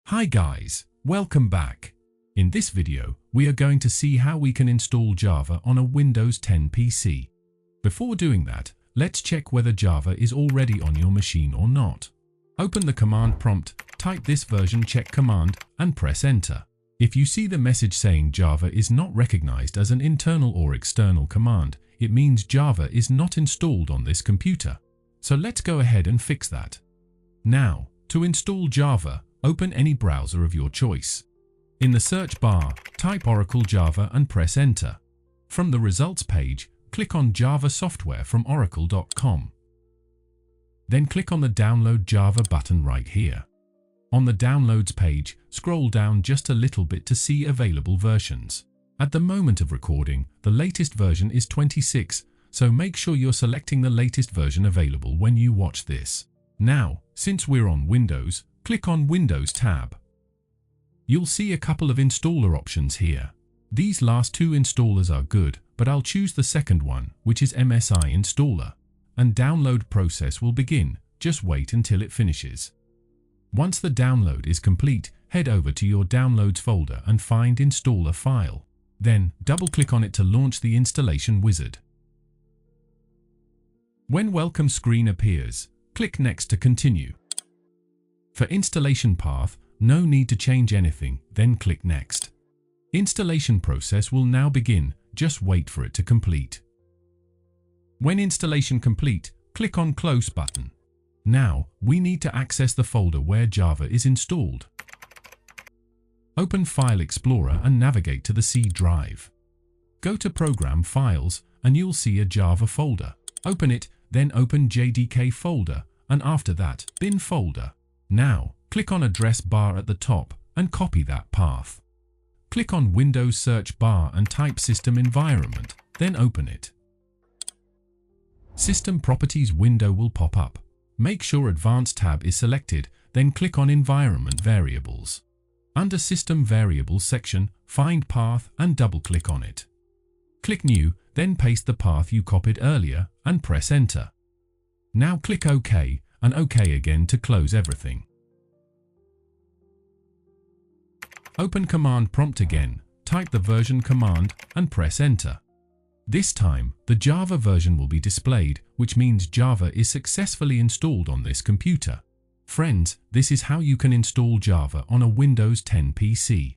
Hi guys, welcome back. In this video, we are going to see how we can install Java on a Windows 10 PC. Before doing that, let's check whether Java is already on your machine or not. Open the command prompt, type this version check command and press enter. If you see the message saying Java is not recognized as an internal or external command, it means Java is not installed on this computer. So let's go ahead and fix that. Now, to install Java, open any browser of your choice. In the search bar, type Oracle Java and press enter. From the results page, click on Java Software from oracle.com. Then click on the Download Java button right here. On the Downloads page, scroll down just a little bit to see available versions. At the moment of recording, the latest version is 26, so make sure you're selecting the latest version available when you watch this. Now, since we're on Windows, click on Windows tab. You'll see a couple of installer options here. These last two installers are good, but I'll choose the second one, which is MSI Installer. And download process will begin. Just wait until it finishes. Once the download is complete, head over to your Downloads folder and find Installer file. Then, double-click on it to launch the installation wizard. When welcome screen appears, click Next to continue. For installation path, no need to change anything, then click Next. Installation process will now begin, just wait for it to complete. When installation complete, click on Close button. Now, we need to access the folder where Java is installed. Open File Explorer and navigate to the C drive. Go to Program Files and you'll see a Java folder. Open it, then open JDK folder, and after that, bin folder. Now, click on Address bar at the top and copy that path. Click on Windows search bar and type System Environment, then open it. System Properties window will pop up. Make sure Advanced tab is selected, then click on Environment Variables. Under System Variables section, find Path and double-click on it. Click New, then paste the path you copied earlier and press Enter. Now click OK and OK again to close everything. Open Command Prompt again, type the version command and press Enter. This time, the Java version will be displayed, which means Java is successfully installed on this computer. Friends, this is how you can install Java on a Windows 10 PC.